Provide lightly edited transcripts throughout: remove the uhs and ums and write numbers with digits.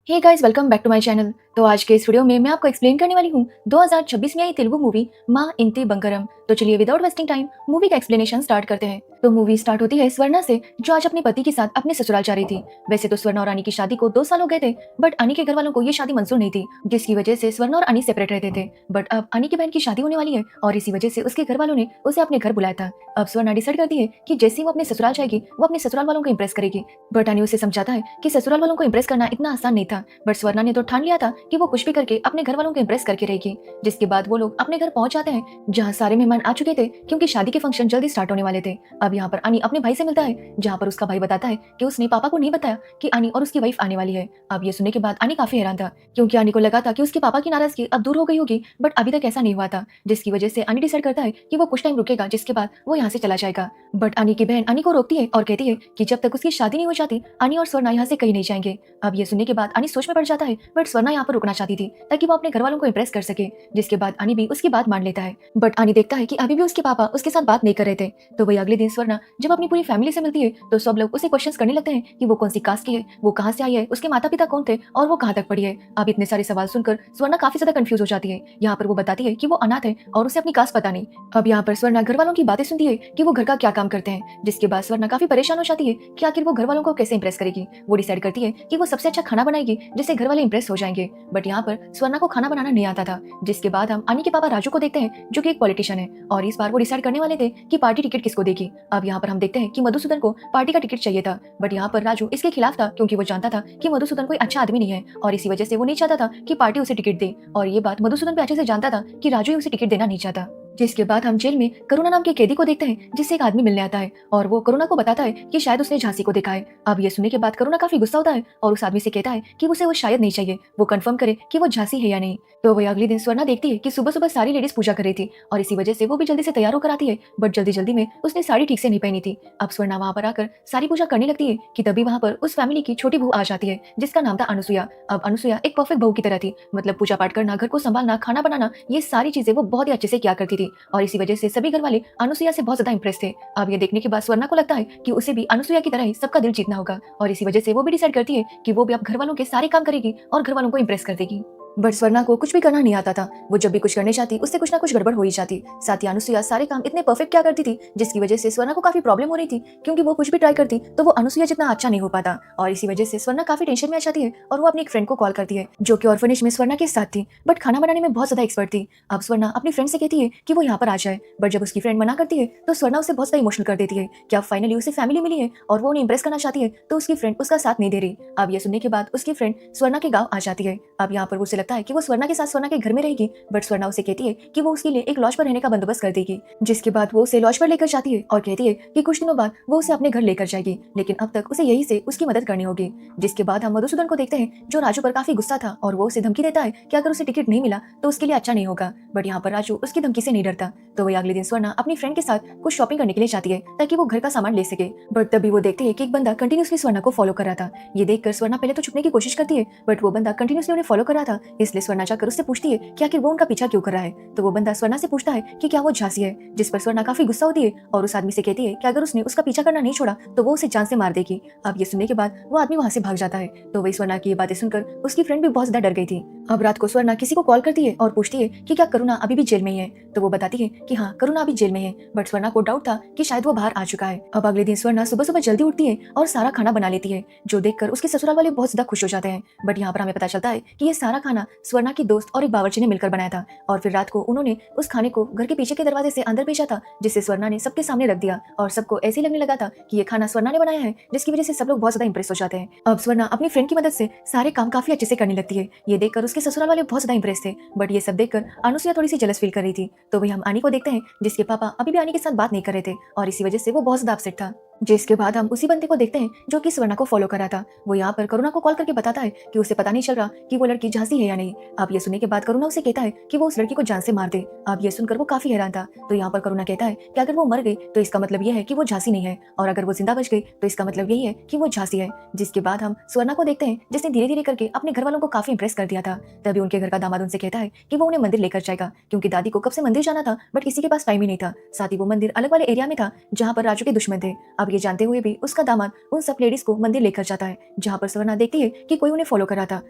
Hey guys, welcome back to my channel. तो आज के इस वीडियो में मैं आपको एक्सप्लेन करने वाली हूँ 2026 में आई तेलुगु मूवी माँ इंती बंगरम। तो चलिए विदाउट वेस्टिंग टाइम मूवी का एक्सप्लेनेशन स्टार्ट करते हैं। तो मूवी स्टार्ट होती है स्वर्णा से, जो आज अपने पति के साथ अपने ससुराल जा रही थी। वैसे तो स्वर्णा और अनी की शादी को 2 साल हो गए थे, बट अनी के घर वालों को ये शादी मंजूर नहीं थी, जिसकी वजह से स्वर्णा और अनी सेपरेट रहते थे। बट अब अनी की बहन की शादी होने वाली है और इसी वजह से उसके घर वालों ने उसे अपने घर बुलाया था। अब स्वर्णा डिसाइड करती है कि जैसे ही वो अपने ससुराल जाएगी वो अपने ससुराल वालों को इंप्रेस करेगी। बट अनी उसे समझाता है कि ससुराल वालों को इंप्रेस करना इतना आसान नहीं था। बट स्वर्णा ने तो ठान लिया था कि वो कुछ भी करके अपने घर वालों को इंप्रेस करके रहेगी। जिसके बाद वो लोग अपने घर पहुंच जाते हैं, जहां सारे मेहमान आ चुके थे क्योंकि शादी के फंक्शन जल्दी स्टार्ट होने वाले थे। अब यहाँ पर अनी अपने भाई से मिलता है, जहाँ पर उसका भाई बताता है कि उसने पापा को नहीं बताया कि अनी और उसकी वाइफ आने वाली है। अब ये सुनने के बाद अनी काफी हैरान था, क्योंकि अनी को लगा था कि उसके पापा की नाराजगी अब दूर हो गई होगी, बट अभी तक ऐसा नहीं हुआ था। जिसकी वजह से अनी डिसाइड करता है कि वो कुछ टाइम रुकेगा, जिसके बाद वो यहाँ से चला जाएगा। बट अनी की बहन अनी को रोकती है और कहती है कि जब तक उसकी शादी नहीं हो जाती अनी और स्वर्णा यहाँ से कहीं नहीं जाएंगे। अब ये सुनने के बाद अनी सोच में पड़ जाता है, बट स्वर्णा यहाँ पर रुकना चाहती थी ताकि वो अपने घर वालों को इंप्रेस कर सके। जिसके बाद अनी भी उसकी बात मान लेता है। बट अनी देखता है कि अभी भी उसके पापा उसके साथ बात नहीं कर रहे थे। तो वही अगले दिन स्वर्णा जब अपनी पूरी फैमिली से मिलती है तो सब लोग उसे क्वेश्चंस करने लगते हैं कि वो कौन सी कास्ट की है, वो कहाँ से आई है, उसके माता पिता कौन थे और वो कहाँ तक पढ़ी है। अब इतने सारे सवाल सुनकर स्वर्णा काफी ज्यादा कंफ्यूज हो जाती है। यहाँ पर वो बताती है कि वो अनाथ है और उसे अपनी कास्ट पता नहीं। अब यहाँ पर स्वर्णा घर वालों की बातें सुनती है कि वो घर का क्या काम करते हैं। जिसके बाद स्वर्णा काफी परेशान हो जाती है कि आखिर वो घर वालों को कैसे इंप्रेस करेगी। वो डिसाइड करती है कि वो सबसे अच्छा खाना बनाएगी जिससे घर वाले इंप्रेस हो जाएंगे। बट यहाँ पर स्वर्णा को खाना बनाना नहीं आता था। जिसके बाद हम अनी के पापा राजू को देखते हैं, जो कि एक पॉलिटिशियन है, और इस बार वो डिसाइड करने वाले थे कि पार्टी टिकट किसको देगी। अब यहाँ पर हम देखते हैं कि मधुसूदन को पार्टी का टिकट चाहिए था, बट यहाँ पर राजू इसके खिलाफ था, क्योंकि वो जानता था कि मधुसूदन कोई अच्छा आदमी नहीं है और इसी वजह से वो नहीं चाहता था कि पार्टी उसे टिकट दे। और ये बात मधुसूदन भी अच्छे से जानता था कि राजू ही उसे टिकट देना नहीं चाहता। जिसके बाद हम जेल में करुणा नाम के कैदी को देखते हैं, जिससे एक आदमी मिलने आता है और वो करुणा को बताता है कि शायद उसने झांसी को देखा है। अब ये सुनने के बाद करुणा काफी गुस्सा होता है और उस आदमी से कहता है कि उसे वो शायद नहीं चाहिए, वो कंफर्म करे कि वो झांसी है या नहीं। तो वही अगले दिन स्वर्णा देखती है कि सुबह सुबह सारी लेडीज पूजा कर रही थी और इसी वजह से वो भी जल्दी से तैयार होकर आती है, बट जल्दी जल्दी में उसने साड़ी ठीक से नहीं पहनी थी। अब स्वर्णा वहाँ पर आकर सारी पूजा करने लगती है कि तभी वहाँ पर उस फैमिली की छोटी बहू आ जाती है, जिसका नाम था अनुसुया। अब अनुसुया एक परफेक्ट बहू की तरह थी, मतलब पूजा पाठ करना, घर को संभालना, खाना बनाना, ये सारी चीजें वो बहुत ही अच्छे से किया करती थी और इसी वजह से सभी घर वाले अनुसुया से बहुत ज्यादा इंप्रेस थे। अब ये देखने के बाद स्वर्णा को लगता है कि उसे भी अनुसुया की तरह ही सबका दिल जीतना होगा और इसी वजह से वो भी डिसाइड करती है कि वो भी अब घर वालों के सारे काम करेगी और घर वालों को इंप्रेस कर देगी। बट स्वर्णा को कुछ भी करना नहीं आता था। वो जब भी कुछ करने जाती उससे कुछ ना कुछ गड़बड़ हो ही जाती। साथ ही अनुसुया सारे काम इतने परफेक्ट क्या करती थी, जिसकी वजह से स्वर्णा को काफी प्रॉब्लम हो रही थी, क्योंकि वो कुछ भी ट्राई करती तो वो अनुसुया जितना अच्छा नहीं हो पाता। और इसी वजह से स्वर्णा काफी टेंशन में आ जाती है और वो अपनी एक फ्रेंड को कॉल करती है, जो कि ऑर्फनेज में स्वर्णा के साथ थी, बट खाना बनाने में बहुत ज्यादा एक्सपर्ट थी। अब स्वर्णा अपनी फ्रेंड से कहती है कि वो यहाँ पर आ जाए, बट जब उसकी फ्रेंड मना करती है तो स्वर्णा उसे बहुत ज्यादा इमोशनल कर देती है कि अब फाइनली उसे फैमिली मिली है और वो उन्हें इंप्रेस करना चाहती है, तो उसकी फ्रेंड उसका साथ नहीं दे रही। अब ये सुनने के बाद उसकी फ्रेंड स्वर्णा के गाँव आ जाती है। अब यहाँ पर उसे लगता है कि वो स्वर्णा के साथ स्वर्णा के घर में रहेगी, बट स्वर्णा उसे कहती है कि वो उसके लिए एक लॉज पर रहने का बंदोबस्त कर देगी। जिसके बाद वो उसे लॉज पर लेकर जाती है और कहती है कि कुछ दिनों बाद वो उसे अपने घर लेकर जाएगी, लेकिन अब तक उसे यही से उसकी मदद करनी होगी। जिसके बाद हम मधुसूदन को देखते हैं, जो राजू पर काफी गुस्सा था और वो उसे धमकी देता है कि अगर उसे टिकट नहीं मिला तो उसके लिए अच्छा नहीं होगा। बट यहाँ पर राजू उसकी धमकी से नहीं डरता। तो वही अगले दिन स्वर्णा अपनी फ्रेंड के साथ कुछ शॉपिंग करने के लिए जाती है ताकि वो घर का सामान ले सके। बट तभी वो देखती है कि एक बंदा कंटिन्यूसली स्वर्णा को फॉलो कर रहा था। ये देखकर स्वर्णा पहले तो छुपने की कोशिश करती है, बट वो बंदा कंटिन्यूसली उन्हें फॉलो कर रहा था, इसलिए स्वर्णा जाकर उससे पूछती है कि आखिर वो उनका पीछा क्यों कर रहा है। तो वो बंदा स्वर्णा से पूछता है कि क्या वो झांसी है, जिस पर स्वर्णा काफी गुस्सा होती है और उस आदमी से कहती है कि अगर उसने उसका पीछा करना नहीं छोड़ा तो वो उसे जान से मार देगी। अब ये सुनने के बाद वो आदमी वहाँ से भाग जाता है। तो वही स्वर्णा की ये बातें सुनकर उसकी फ्रेंड भी बहुत ज्यादा डर गई थी। अब रात को स्वर्णा किसी को कॉल करती है और पूछती है कि क्या करुणा अभी भी जेल में ही है। तो वो बताती है कि हाँ, करुणा अभी जेल में है, बट स्वर्णा को डाउट था कि शायद वो बाहर आ चुका है। अब अगले दिन स्वर्णा सुबह सुबह जल्दी उठती है और सारा खाना बना लेती है, जो देखकर उसके ससुराल वाले बहुत ज्यादा खुश हो जाते हैं। बट यहाँ पर हमें पता चलता है कि ये सारा खाना स्वर्णा की दोस्त और एक बावर्ची ने मिलकर बनाया था और फिर रात को उन्होंने उस खाने को घर के पीछे के दरवाजे से अंदर भेजा था, जिससे स्वर्णा ने सबके सामने रख दिया और सबको ऐसे लगने लगा था कि ये खाना स्वर्णा ने बनाया है, जिसकी वजह से सब लोग बहुत ज्यादा इंप्रेस हो जाते हैं। अब स्वर्णा अपनी फ्रेंड की मदद से सारे काम काफी अच्छे से करने लगती है। ये देखकर उसके ससुराल वाले बहुत ज्यादा इंप्रेस थे, बट ये सब देखकर अनुसुया थोड़ी सी जेलस फील कर रही थी। तो वही हम आनी को देखते हैं, जिसके पापा अभी भी आनी के साथ बात नहीं कर रहे थे और इसी वजह से वो बहुत ज्यादा अपसेट था। जिसके बाद हम उसी बंदे को देखते हैं जो कि स्वर्णा को फॉलो कर रहा था। वो यहाँ पर करुणा को कॉल करके बताता है कि उसे पता नहीं चल रहा कि वो लड़की झांसी है या नहीं। अब ये सुनने के बाद करुणा उसे कहता है कि वो उस लड़की को जान से मार दे। अब ये सुनकर वो काफी हैरान था। तो यहाँ पर करुणा कहता है कि अगर वो मर गई तो इसका मतलब ये है कि वो झांसी नहीं है, और अगर वो जिंदा बच गई तो इसका मतलब यही है कि वो झांसी है। जिसके बाद हम स्वर्णा को देखते हैं, जिसने धीरे धीरे करके अपने घर वालों को काफी इंप्रेस कर दिया था। तभी उनके घर का दामाद उनसे कहता है कि वो उन्हें मंदिर लेकर जाएगा, क्योंकि दादी को कब से मंदिर जाना था, बट किसी के पास टाइम ही नहीं था। साथ ही वो मंदिर अलग वाले एरिया में था, जहाँ पर राजू के दुश्मन थे। अब अब ये जानते हुए भी उसका दामाद उन सब लेडीज को मंदिर लेकर जाता है, जहाँ पर स्वर्णा देखती है कि कोई उन्हें फॉलो कर रहा था।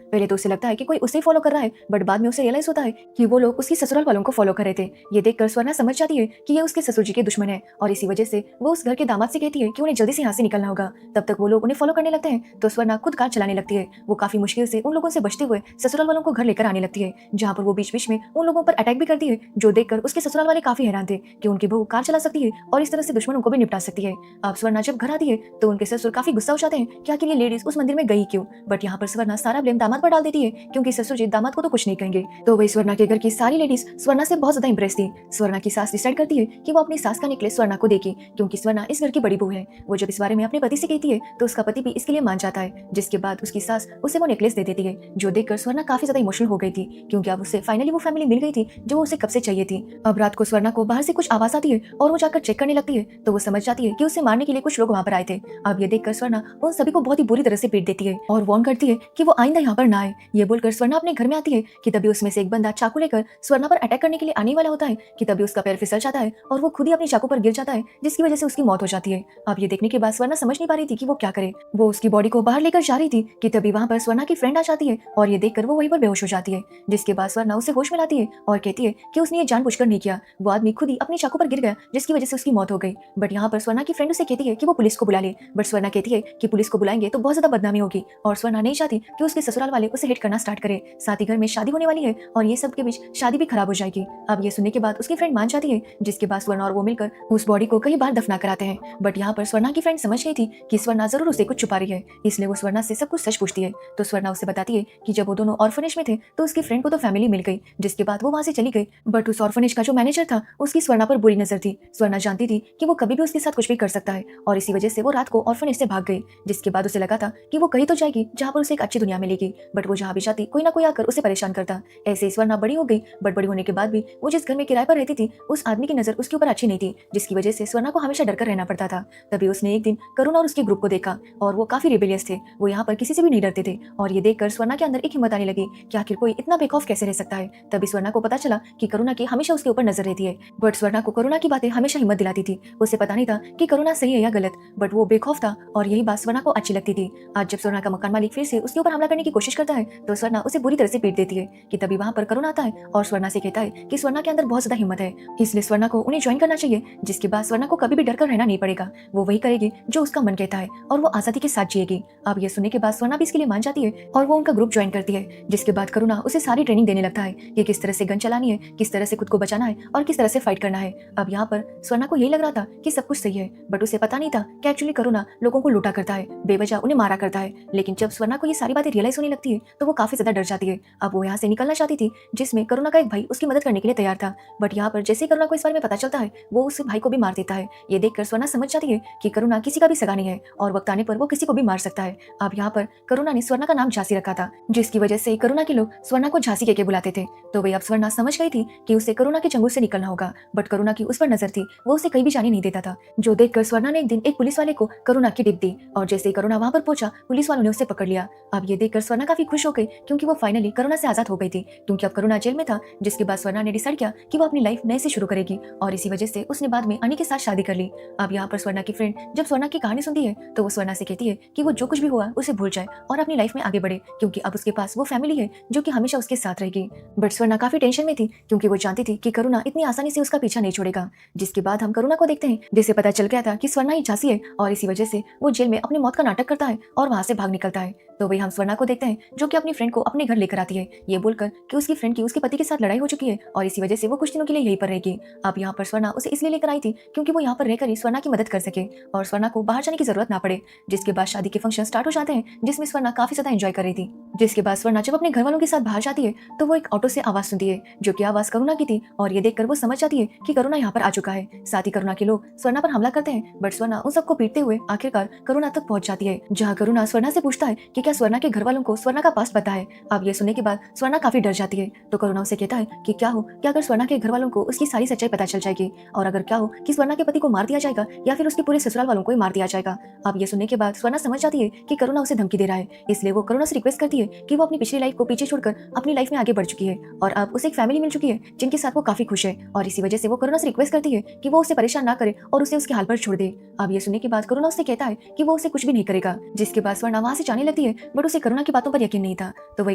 पहले तो उसे लगता है कि कोई उसे फॉलो कर रहा है, बट बाद में उसे रियलाइज होता है कि वो लोग उसकी ससुराल वालों को फॉलो कर रहे थे। ये देखकर स्वर्णा समझ जाती है कि ये उसके ससुर जी के दुश्मन है और इसी वजह से वो उस घर के दामाद से कहती है कि उन्हें जल्दी से यहाँ से निकलना होगा। तब तक वो लोग उन्हें फॉलो करने लगते हैं तो स्वर्णा खुद कार चलाने लगती है। वो काफी मुश्किल से उन लोगों से बचते हुए ससुराल वालों को घर लेकर आने लगती है, जहाँ पर वो बीच बीच में उन लोगों पर अटैक भी करती है, जो देखकर उसके ससुराल वाले काफी हैरान थे कि उनकी बहू कार चला सकती है और इस तरह से दुश्मनों को भी निपटा सकती है। अब स्वर्णा जब घर आती है तो उनके ससुर काफी गुस्सा हो जाते हैं कि आखिर ये लेडीज उस मंदिर में गई क्यों। बट यहाँ पर स्वर्णा सारा ब्लेम दामाद पर डाल देती है, क्योंकि ससुर जी दामाद को तो कुछ नहीं कहेंगे। तो वही स्वर्णा के घर की सारी लेडीज स्वर्णा से बहुत ज्यादा इंप्रेस थी। स्वर्णा की सास डिसाइड करती है कि वो अपनी सास का नेकलेस स्वर्णा को देगी, क्योंकि स्वर्णा इस घर की बड़ी बहू है। वो जब इस बारे में अपने पति से कहती है तो उसका पति भी इसके लिए मान जाता है, जिसके बाद उसकी सास उसे वो नेकलेस दे देती है, जो देखकर स्वर्णा काफी ज्यादा इमोशनल हो गई थी, क्योंकि अब उसे फाइनली वो फैमिली मिल गई थी जो उसे कब से चाहिए थी। अब रात को स्वर्णा को बाहर से कुछ आवाज आती है और वो जाकर चेक करने लगती है तो वो समझ जाती है कि उसे मारने के लिए कुछ लोग वहाँ पर आए थे। अब ये देखकर स्वर्णा उन सभी को बहुत ही बुरी तरह से पीट देती है और वार्न करती है कि वो आइंदा यहाँ पर ना आए। ये बोलकर स्वर्णा अपने घर में आती है कि तभी उसमें से एक बंदा चाकू लेकर स्वर्णा पर अटैक करने के लिए आने वाला होता है कि तभी उसका पैर फिसल जाता है और वो खुद ही अपनी चाकू पर गिर जाता है, जिसकी वजह से उसकी मौत हो जाती है। अब ये देखने के बाद स्वर्णा समझ नहीं पा रही थी कि वो क्या करे। वो उसकी बॉडी को बाहर लेकर जा रही थी कि तभी वहाँ पर स्वर्णा की फ्रेंड आ जाती है और ये देखकर वो वहीं पर बेहोश हो जाती है, जिसके बाद स्वर्णा उसे होश में लाती है और कहती है कि उसने ये जानबूझकर नहीं किया, वो आदमी खुद ही अपनी चाकू पर गिर गया जिसकी वजह से उसकी मौत हो गई। बट यहाँ पर स्वर्णा की फ्रेंड उसे कहती है कि वो पुलिस को बुला ले, बट स्वर्णा कहती है कि पुलिस को बुलाएंगे तो बहुत ज्यादा बदनामी होगी और स्वर्णा नहीं चाहती कि उसके ससुराल वाले उसे हिट करना स्टार्ट करे। साथ ही घर में शादी होने वाली है और ये सब के बीच शादी भी खराब हो जाएगी। अब ये सुनने के बाद उसकी फ्रेंड मान जाती है, जिसके बाद स्वर्णा और वो मिलकर उस बॉडी को कई बार दफना कराते हैं। बट यहाँ पर स्वर्णा की फ्रेंड समझ गई थी कि स्वर्णा जरूर उसे कुछ छुपा रही है, इसलिए वो स्वर्णा से सब कुछ सच पूछती है। तो स्वर्णा उसे बताती है कि जब वो दोनों ऑर्फनेज में थे तो उसकी फ्रेंड को तो फैमिली मिल गई, जिसके बाद वो वहाँ से चली गई। बट उस ऑर्फनेज का जो मैनेजर था उसकी स्वर्णा पर बुरी नजर थी। स्वर्णा जानती थी कि वो कभी भी उसके साथ कुछ भी कर सकता है और इसी वजह से वो रात को ऑर्फनेज से भाग गई, जिसके बाद उसे लगा था कि वो कहीं तो जाएगी जहाँ पर उसे एक अच्छी दुनिया मिलेगी। बट वो जहाँ भी जाती कोई ना कोई आकर उसे परेशान करता। ऐसे ही स्वर्णा बड़ी हो गई, बट बड़ी होने के बाद भी वो जिस घर में किराए पर रहती थी उस आदमी की नजर उसके ऊपर अच्छी नहीं थी, जिसकी वजह से स्वर्णा को हमेशा डर कर रहना पड़ता था। तभी उसने एक दिन करुण और उसके ग्रुप को देखा और वो काफी रिबेलियस थे, वो यहाँ पर किसी से भी नहीं डरते थे और ये देखकर स्वर्णा के अंदर एक हिम्मत आने लगी कि आखिर कोई इतना बेखौफ कैसे रह सकता है। तभी स्वर्णा को पता चला कि करुणा की हमेशा उसके ऊपर नजर रहती है, बट स्वर्णा को करुणा की बातें हमेशा हिम्मत दिलाती थी। उसे पता नहीं था कि करुणा सही है या गलत, बट वो बेखौफ था और यही बात स्वर्णा को अच्छी लगती थी। आज जब स्वर्णा का मकान मालिक फिर से उसके ऊपर हमला करने की कोशिश करता है तो स्वर्णा उसे बुरी तरह से पीट देती है कि तभी वहाँ पर करुण आता है और स्वर्णा से कहता है कि स्वर्णा के अंदर बहुत ज्यादा हिम्मत है, इसलिए स्वर्णा को उन्हें ज्वाइन करना चाहिए, जिसके बाद स्वर्णा को कभी भी डर कर रहना नहीं पड़ेगा। वो वही करेगी जो उसका मन कहता है और वो आजादी के साथ जिएगी। अब ये सुनने के बाद स्वर्णा भी इसके लिए मान जाती है और वो उनका ग्रुप ज्वाइन करती है, जिसके बाद करुणा उसे सारी ट्रेनिंग देने लगता है कि किस तरह से गन चलानी है, किस तरह से खुद को बचाना है और किस तरह से फाइट करना है। अब यहाँ पर स्वर्णा को यही लग रहा था कि सब कुछ सही है, बट उसे पता नहीं था कि एक्चुअली करुणा लोगों को लूटा करता है, बेवजह उन्हें मारा करता है। लेकिन जब स्वर्णा को ये सारी बातें रियलाइज होने लगती है तो वो काफी ज्यादा डर जाती है। अब वो यहाँ से निकलना चाहती थी, जिसमें करुणा का एक भाई उसकी मदद करने के लिए तैयार था, बट यहाँ पर जैसे ही करुणा को इस बारे में पता चलता है वो उस भाई को भी मार देता है। ये देखकर स्वर्णा समझ जाती है कि करुणा किसी का भी सगा नहीं है और वक्त आने पर वो किसी को भी मार सकता है। अब यहाँ पर करुणा ने स्वर्णा का नाम झांसी रखा था, जिसकी वजह से करुणा के लोग स्वर्णा को झांसी कहके बुलाते थे। तो वही अब स्वर्णा समझ गई थी कि उसे करुणा के चंगुल से निकलना होगा, बट करुणा की उस पर नजर थी, वो उसे कहीं भी जाने नहीं देता था। जो देखकर स्वर्णा ने एक दिन एक पुलिस वाले को करुणा की टिप दी और जैसे ही करुणा वहां पर पहुंचा पुलिस वालों ने उसे पकड़ लिया। अब ये देखकर स्वर्णा काफी खुश हो गई, क्योंकि वो फाइनली करुणा से आजाद हो गई थी, क्योंकि अब करुणा जेल में था। जिसके बाद स्वर्णा ने डिसाइड किया कि वो अपनी लाइफ नए से शुरू करेगी और इसी वजह से उसने बाद में अनी के साथ शादी कर ली। अब यहाँ पर स्वर्णा की फ्रेंड जब स्वर्णा की कहानी सुनती है तो वो स्वर्णा से कहती है कि वो जो कुछ भी हुआ उसे भूल जाए और अपनी लाइफ में आगे बढ़े, क्योंकि अब उसके पास वो फैमिली है जो कि हमेशा उसके साथ रहेगी। बट स्वर्णा काफी टेंशन में थी, क्योंकि वो जानती थी कि करुणा इतनी आसानी से उसका पीछा नहीं छोड़ेगा। जिसके बाद हम करुणा को देखते हैं, जिसे पता चल गया था कि स्वर्णा ही झांसी है और इसी वजह से वो जेल में अपनी मौत का नाटक करता है और वहां से भाग निकलता है। तो वही हम स्वर्णा को देखते हैं, जो कि अपनी फ्रेंड को अपने घर लेकर आती है, ये बोलकर कि उसकी फ्रेंड की उसके पति के साथ लड़ाई हो चुकी है और इसी वजह से वो कुछ दिनों के लिए यहीं पर रहेगी। अब यहाँ पर स्वर्णा उसे इसलिए लेकर आई थी क्योंकि वो यहाँ पर रहकर ही स्वर्णा की मदद कर सके और स्वर्णा को बाहर जाने की जरूरत ना पड़े। जिसके बाद शादी के फंक्शन स्टार्ट हो जाते हैं, जिसमें स्वर्णा काफी ज्यादा एंजॉय कर रही थी। जिसके बाद स्वर्णा जब अपने घर वालों के साथ बाहर जाती है तो वो एक ऑटो से आवाज सुनती है, जो कि आवाज करुणा की थी और ये देखकर वो समझ जाती है कि करुणा यहाँ पर आ चुका है। साथ ही करुणा के लोग स्वर्णा पर हमला करते हैं, बट स्वर्णा उन सबको पीटते हुए आखिरकार करुणा तक पहुंच जाती है, जहाँ करुणा स्वर्णा से पूछता है कि क्या क्या स्वर्णा के घर वालों को स्वर्णा का पास्ट पता है। अब ये सुनने के बाद स्वर्णा काफी डर जाती है। तो करुणा उसे कहता है कि क्या हो कि अगर स्वर्णा के घर वालों को उसकी सारी सच्चाई पता चल जाएगी, और अगर क्या हो कि स्वर्णा के पति को मार दिया जाएगा या फिर उसके पूरे ससुराल वालों को ही मार दिया जाएगा। अब ये सुनने के बाद स्वर्णा समझ जाती है कि करुणा उसे धमकी दे रहा है, इसलिए वो करुणा से रिक्वेस्ट करती है कि वो अपनी पिछली लाइफ को पीछे छोड़कर अपनी लाइफ में आगे बढ़ चुकी है और अब उसे एक फैमिली मिल चुकी है जिनके साथ वो काफी खुश है, और इसी वजह से वो करुणा से रिक्वेस्ट करती है कि वो उसे परेशान ना करे और उसे उसके हाल पर छोड़ दे। अब ये सुनने के बाद करुणा उससे कहता है कि वो उसे कुछ भी नहीं करेगा, जिसके बाद स्वर्णा वहां से जाने लगती है। बट उसे करुणा की बातों पर यकीन नहीं था, तो वही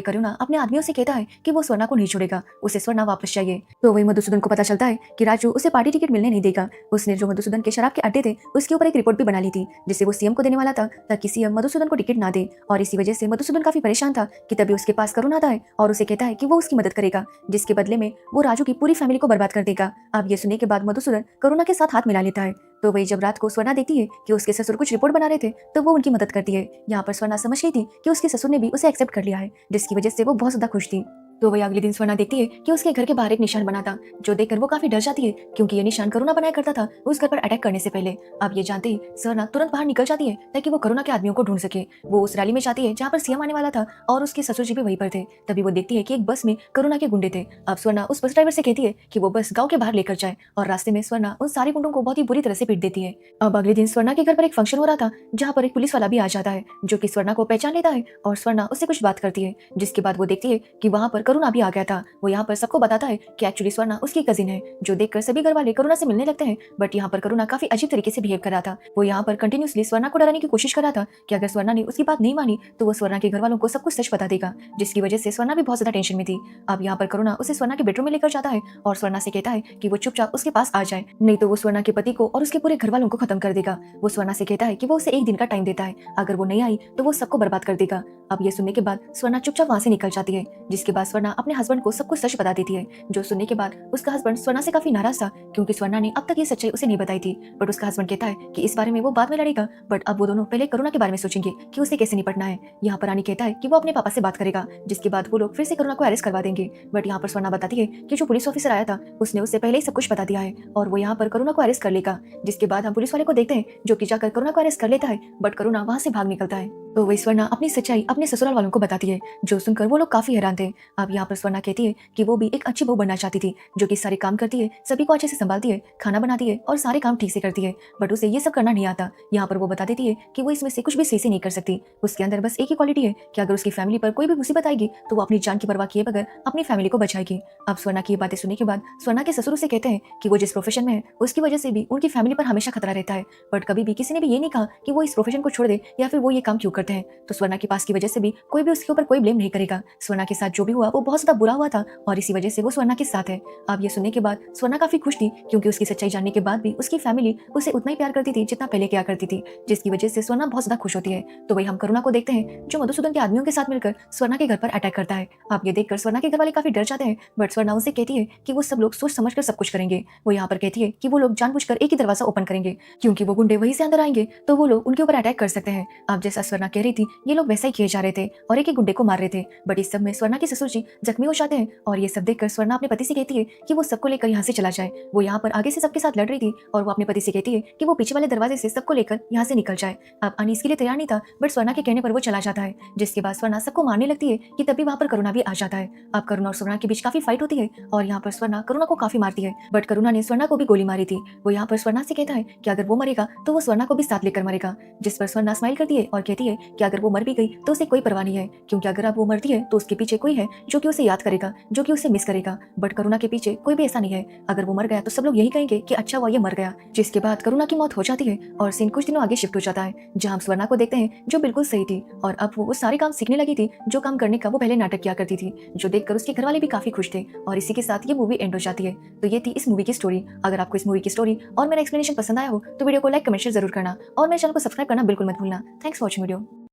करुणा अपने आदमियों से कहता है कि वो स्वर्णा को नहीं छोड़ेगा, उसे स्वर्णा वापस चाहिए। तो वही मधुसूदन को पता चलता है कि राजू उसे पार्टी टिकट मिलने नहीं देगा। उसने जो मधुसूदन के शराब के अड्डे थे उसके ऊपर एक रिपोर्ट भी बना ली थी, जिसे वो सीएम को देने वाला था ताकि सीएम मधुसूदन को टिकट ना दे। और इसी वजह से मधुसूदन काफी परेशान था कि तभी उसके पास करुणा आता है और उसे कहता है कि वो उसकी मदद करेगा, जिसके बदले में वो राजू की पूरी फैमिली को बर्बाद कर देगा। अब ये सुनने के बाद मधुसूदन करुणा के साथ हाथ मिला लेता है। तो वही जब रात को स्वर्णा देखती है कि उसके ससुर कुछ रिपोर्ट बना रहे थे तो वो उनकी मदद करती है। यहाँ पर स्वर्णा समझ गई थी कि उसके ससुर ने भी उसे एक्सेप्ट कर लिया है, जिसकी वजह से वो बहुत ज्यादा खुश थी। तो वही अगले दिन स्वर्णा देखती है कि उसके घर के बाहर एक निशान बना था, जो देखकर वो काफी डर जाती है क्योंकि ये निशान करुणा बनाया करता था उस घर पर अटैक करने से पहले। अब ये जानते ही स्वर्णा तुरंत बाहर निकल जाती है ताकि वो करुणा के आदमियों को ढूंढ सके। वो उस रैली में जाती है जहाँ पर सीएम आने वाला था और उसके ससुर जी भी वहीं पर थे। तभी वो देखती है कि एक बस में करुणा के गुंडे थे। अब स्वर्णा उस बस ड्राइवर से कहती है कि वो बस गाँव के बाहर लेकर जाए, और रास्ते में स्वर्णा उन सारे गुंडों को बहुत ही बुरी तरह से पीट देती है। अब अगले दिन स्वर्णा के घर पर एक फंक्शन हो रहा था जहाँ पर एक पुलिस वाला भी आ जाता है, जो कि स्वर्णा को पहचान लेता है और स्वर्णा उससे कुछ बात करती है, जिसके बाद वो देखती है कि वहाँ पर करुणा भी आ गया था। वो यहाँ पर सबको बताता है कि एक्चुअली स्वर्णा उसकी कजिन है, जो देखकर सभी घर वाले करुणा से मिलने लगते हैं। बट यहाँ पर करुणा काफी अजीब तरीके से बिहेव कर रहा था। वो यहाँ पर कंटिन्यूसली स्वर्णा को डराने की कोशिश कर रहा था कि अगर स्वर्णा ने उसकी बात नहीं मानी तो वो स्वर्णा के घर वालों को सब कुछ सच बता देगा, जिसकी वजह से स्वर्णा भी बहुत ज्यादा टेंशन में थी। अब यहाँ पर करुणा उसे स्वर्णा के बेडरूम में लेकर जाता है और स्वर्णा से कहता है कि वो चुपचाप उसके पास आ जाए, नहीं तो वो स्वर्णा के पति को और उसके पूरे घर वालों को खत्म कर देगा। वो स्वर्णा से कहता है कि वो उसे एक दिन का टाइम देता है, अगर वो नहीं आई तो वो सबको बर्बाद कर देगा। अब ये सुनने के बाद स्वर्णा चुपचाप वहां से निकल जाती है, जिसके बाद स्वर्णा अपने हस्बैंड को सब कुछ सच बता देती है। जो सुनने के बाद उसका हस्बैंड स्वर्णा से काफी नाराज था क्योंकि स्वर्णा ने अब तक ये सच्चाई उसे नहीं बताई थी। बट उसका हस्बैंड कहता है कि इस बारे में वो बाद में लड़ेगा, बट अब वो दोनों पहले करुणा के बारे में सोचेंगे कि उसे कैसे निपटना है। यहाँ पर रानी कहता है कि वो अपने पापा से बात करेगा, जिसके बाद वो लोग फिर से करुणा को अरेस्ट करवा देंगे। बट यहाँ पर स्वर्णा बताती है कि जो पुलिस ऑफिसर आया था उसने उससे पहले ही सब कुछ बता दिया है और वो यहाँ पर करुणा को अरेस्ट कर लेगा। जिसके बाद हम पुलिस वाले को देखते हैं जो कि जाकर करुणा को अरेस्ट कर लेता है, बट करुणा वहां से भाग निकलता है। तो वही स्वर्णा अपनी सच्चाई अपने ससुराल वालों को बताती है, जो सुनकर वो लोग काफी हैरान थे। अब यहाँ पर स्वर्णा कहती है कि वो भी एक अच्छी बहू बनना चाहती थी, जो कि सारे काम करती है, सभी को अच्छे से संभालती है, खाना बनाती है और सारे काम ठीक से करती है, बट उसे ये सब करना नहीं आता। यहाँ पर वो बता देती है कि वो इसमें से कुछ भी सही से नहीं कर सकती। उसके अंदर बस एक ही क्वालिटी है कि अगर उसकी फैमिली पर कोई भी मुसीबत आएगी तो वो अपनी जान की परवाह किए बगैर अपनी फैमिली को बचाएगी। अब स्वर्णा की ये बातें सुनने के बाद स्वर्णा के ससुर से कहते हैं कि वो जिस प्रोफेशन में है उसकी वजह से भी उनकी फैमिली पर हमेशा खतरा रहता है, बट कभी भी किसी ने भी ये नहीं कहा कि वो इस प्रोफेशन को छोड़ दे या फिर वो ये काम क्यों करते हैं। तो स्वर्णा के पास की वजह से भी कोई भी उसके ऊपर कोई ब्लेम नहीं करेगा। स्वर्णा के साथ जो भी हुआ वो बहुत ज्यादा बुरा हुआ था और इसी वजह से वो स्वर्णा के साथ है। अब ये सुनने के बाद स्वर्णा काफी खुश थी क्योंकि उसकी सच्चाई जानने के बाद भी उसकी फैमिली उसे उतना ही प्यार करती थी जितना पहले किया करती थी, जिसकी वजह से स्वर्णा बहुत ज्यादा खुश होती है। तो वही हम करुणा को देखते हैं जो मधुसूदन के आदमियों के साथ मिलकर स्वर्णा के घर पर अटैक करता है। अब ये देखकर स्वर्णा के घर वाले काफी डर जाते हैं, बट स्वर्णा उनसे कहती है कि वो सब लोग सोच समझ कर सब कुछ करेंगे। वो यहाँ पर कहती है कि वो लोग जानबूझकर एक ही दरवाजा ओपन करेंगे क्योंकि वो गुंडे वहीं से अंदर आएंगे तो वो लोग उनके ऊपर अटैक कर सकते हैं। अब जैसा स्वर्णा कह रही थी ये लोग वैसा ही किए जा रहे थे और एक ही गुंडे को मार रहे थे, बट इस सब में स्वर्णा के ससुर जी जख्मी हो जाते हैं और ये सब देखकर स्वर्णा अपने पति से कहती है कि वो सबको लेकर यहाँ से चला जाए। वो यहाँ पर आगे से सबके साथ लड़ रही थी और वो अपने पति से कहती है कि वो पीछे वाले दरवाजे से सबको लेकर यहाँ से निकल जाए। अब अनी इसके लिए तैयार नहीं था, बट स्वर्णा के कहने पर वो चला जाता है, जिसके बाद स्वर्णा सबको मारने लगती है कि तभी वहाँ पर करुणा भी आ जाता है। अब करुणा और स्वर्णा के बीच काफी फाइट होती है और यहाँ पर स्वर्णा करुणा को काफी मारती है, बट करुणा ने स्वर्णा को भी गोली मारी थी। वो यहाँ पर स्वर्णा से कहता है कि अगर वो मरेगा तो वो स्वर्णा को भी साथ लेकर मरेगा, जिस पर स्वर्णा स्माइल करती है और कहती है कि अगर वो मर भी गई तो उसे कोई परवाह नहीं है क्योंकि अगर अब वो मरती है तो उसके पीछे कोई है जो कि उसे याद करेगा, जो कि उसे मिस करेगा। बट करुणा के पीछे कोई भी ऐसा नहीं है, अगर वो मर गया तो सब लोग यही कहेंगे कि अच्छा हुआ ये मर गया। जिसके बाद करुणा की मौत हो जाती है और सीन कुछ दिनों आगे शिफ्ट हो जाता है जहाँ हम स्वर्णा को देखते हैं जो बिल्कुल सही थी और अब वो सारे काम सीखने लगी थी जो काम करने का वो पहले नाटक किया करती थी, जो देखकर उसके घर वाले भी काफी खुश थे। और इसी के साथ ये मूवी एंड हो जाती है। तो ये थी इस मूवी की स्टोरी। अगर आपको इस मूवी की स्टोरी और मेरा एक्सप्लेनेशन पसंद आया हो तो वीडियो को लाइक कमेंट शेयर जरूर करना और मेरे चैनल को सब्सक्राइब करना बिल्कुल मत भूलना। Thanks for watching video.